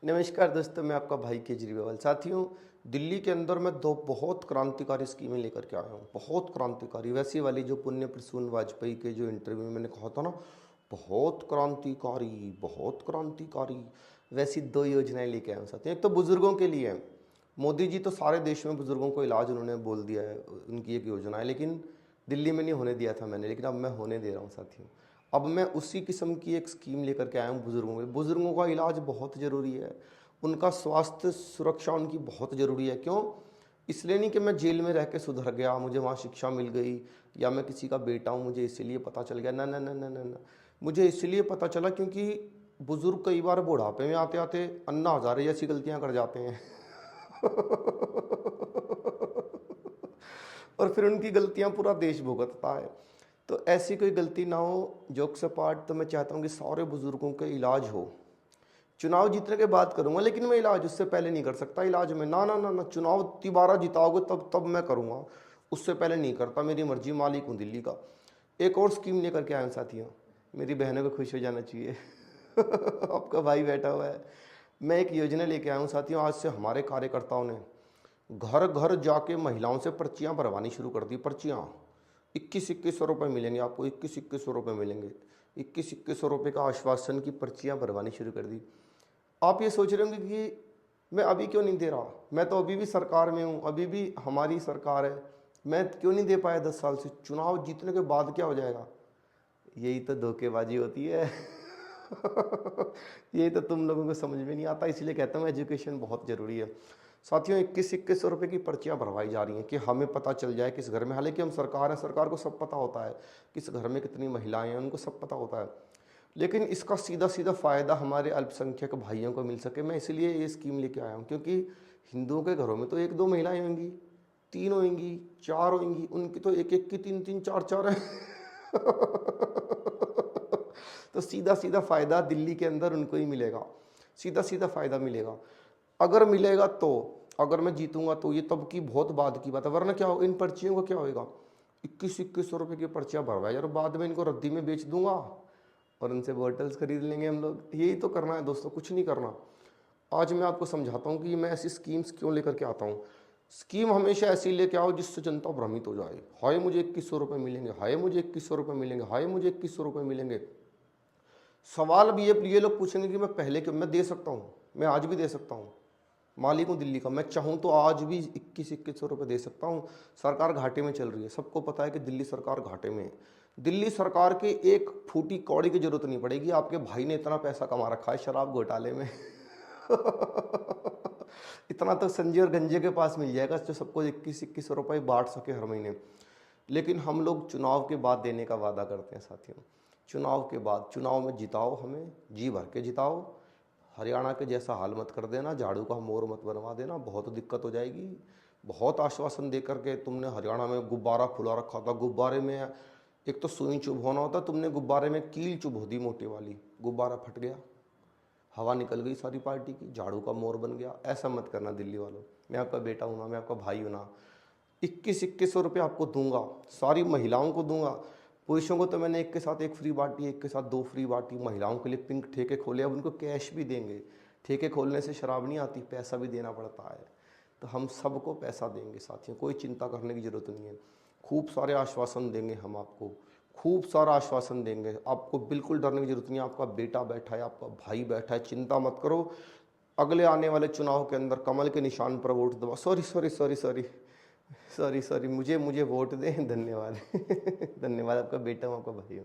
नमस्कार दोस्तों, मैं आपका भाई केजरीवाल। साथियों, दिल्ली के अंदर मैं दो बहुत क्रांतिकारी स्कीमें लेकर के आया हूँ। बहुत क्रांतिकारी, वैसी वाली जो पुण्य प्रसून वाजपेयी के जो इंटरव्यू में मैंने कहा था ना, बहुत क्रांतिकारी, बहुत क्रांतिकारी, वैसी दो योजनाएं लेके आया हूँ। साथियों, एक तो बुजुर्गों के लिए है। मोदी जी तो सारे देश में बुजुर्गों को इलाज उन्होंने बोल दिया है, उनकी एक योजना है, लेकिन दिल्ली में नहीं होने दिया था मैंने, लेकिन अब मैं होने दे रहा हूँ। साथियों, अब मैं उसी किस्म की एक स्कीम लेकर के आया हूँ बुजुर्गों में। बुजुर्गों का इलाज बहुत ज़रूरी है, उनका स्वास्थ्य सुरक्षा उनकी बहुत ज़रूरी है। क्यों? इसलिए नहीं कि मैं जेल में रह के सुधर गया, मुझे वहाँ शिक्षा मिल गई, या मैं किसी का बेटा हूँ मुझे इसीलिए पता चल गया। ना ना ना ना ना ना, मुझे इसलिए पता चला क्योंकि बुजुर्ग कई बार बुढ़ापे में आते आते अन्ना हजारे जैसी गलतियाँ कर जाते हैं और फिर उनकी गलतियां पूरा देश भुगतता है। तो ऐसी कोई गलती ना हो। जोक्स अपार्ट, तो मैं चाहता हूँ कि सारे बुजुर्गों का इलाज हो। चुनाव जीतने के बाद करूंगा, लेकिन मैं इलाज उससे पहले नहीं कर सकता। इलाज में ना ना ना ना, चुनाव दोबारा जिताओगे तब तब मैं करूंगा, उससे पहले नहीं करता। मेरी मर्जी, मालिक हूँ दिल्ली का। एक और स्कीम लेकर के आए साथियों, मेरी बहनों को खुश हो जाना चाहिए आपका भाई बैठा हुआ है। मैं एक योजना लेके आया हूँ साथियों। आज से हमारे कार्यकर्ताओं ने घर घर जाके महिलाओं से पर्चियां भरवानी शुरू कर दी। पर्चियां 21-21 रुपये मिलेंगे आपको, 21-21 रुपये मिलेंगे। 21-21 रुपये का आश्वासन की पर्चियां भरवानी शुरू कर दी। आप ये सोच रहे होंगे कि मैं अभी क्यों नहीं दे रहा, मैं तो अभी भी सरकार में हूँ, अभी भी हमारी सरकार है, मैं क्यों नहीं दे पाया 10 साल से। चुनाव जीतने के बाद क्या हो जाएगा? यही तो धोखेबाजी होती है यही तो तुम लोगों को समझ में नहीं आता। इसलिए कहता हूँ एजुकेशन बहुत ज़रूरी है। साथियों, 21-21 रुपये की पर्चियाँ भरवाई जा रही हैं कि हमें पता चल जाए किस घर में, हालांकि हम सरकार है, सरकार को सब पता होता है किस घर में कितनी महिलाएं हैं, उनको सब पता होता है, लेकिन इसका सीधा सीधा फ़ायदा हमारे अल्पसंख्यक भाइयों को मिल सके। मैं इसलिए ये स्कीम लेके आया हूँ, क्योंकि हिंदुओं के घरों में तो 1-2 महिलाएं होंगी, 3 होंगी, 4 होंगी, उनकी तो एक एक की 3-3, 4-4 है तो सीधा सीधा फ़ायदा दिल्ली के अंदर उनको ही मिलेगा, सीधा सीधा फ़ायदा मिलेगा। अगर मिलेगा तो, अगर मैं जीतूंगा तो ये तब की बहुत बाद की बात है, वरना क्या हो, इन पर्चियों का क्या होएगा? 21-21 रुपये की पर्चियाँ भरवाई यार, बाद में इनको रद्दी में बेच दूंगा और उनसे बॉटल्स खरीद लेंगे हम लोग। यही तो करना है दोस्तों, कुछ नहीं करना। आज मैं आपको समझाता हूँ कि मैं ऐसी स्कीम्स क्यों लेकर के आता हूँ। स्कीम हमेशा ऐसी लेके आओ जिससे जनता भ्रमित हो जाए। हाय मुझे 2100 रुपये मिलेंगे, हाय मुझे 2100 रुपये मिलेंगे, हाय मुझे 2100 रुपये मिलेंगे। सवाल भी ये लोग पूछेंगे कि मैं पहले क्यों, मैं दे सकता हूँ, मैं आज भी दे सकता हूँ, मालिक हूँ दिल्ली का। मैं चाहूँ तो आज भी 21-21 रुपये दे सकता हूँ। सरकार घाटे में चल रही है, सबको पता है कि दिल्ली सरकार घाटे में है। दिल्ली सरकार के एक फूटी कौड़ी की जरूरत नहीं पड़ेगी। आपके भाई ने इतना पैसा कमा रखा है शराब घोटाले में इतना तो संजय और गंजे के पास मिल जाएगा जो सबको 21-21 रुपये बांट सके हर महीने। लेकिन हम लोग चुनाव के बाद देने का वादा करते हैं साथियों। चुनाव के बाद, चुनाव में जिताओ, हमें जी भर के जिताओ। हरियाणा के जैसा हाल मत कर देना, झाड़ू का मोर मत बनवा देना, बहुत दिक्कत हो जाएगी। बहुत आश्वासन दे करके तुमने हरियाणा में गुब्बारा खुला रखा था। गुब्बारे में एक तो सुई चुभ होना होता, तुमने गुब्बारे में कील चुभ दी मोटी वाली, गुब्बारा फट गया, हवा निकल गई सारी पार्टी की, झाड़ू का मोर बन गया। ऐसा मत करना दिल्ली वालों। मैं आपका बेटा हूँ ना, मैं आपका भाई हूँ ना। 21-21 रुपये आपको दूंगा, सारी महिलाओं को दूंगा। पुरुषों को तो मैंने एक के साथ एक फ्री बांटी, एक के साथ 2 फ्री बांटी। महिलाओं के लिए पिंक ठेके खोले, अब उनको कैश भी देंगे। ठेके खोलने से शराब नहीं आती, पैसा भी देना पड़ता है। तो हम सबको पैसा देंगे साथियों, कोई चिंता करने की ज़रूरत नहीं है। खूब सारे आश्वासन देंगे हम आपको, खूब सारा आश्वासन देंगे आपको। बिल्कुल डरने की जरूरत नहीं है। आपका बेटा बैठा है, आपका भाई बैठा है, चिंता मत करो। अगले आने वाले चुनाव के अंदर कमल के निशान पर वोट दबा, sorry sorry sorry sorry sorry sorry, मुझे वोट दें। धन्यवाद धन्यवाद। आपका बेटा हूँ, आपका भाई हूँ।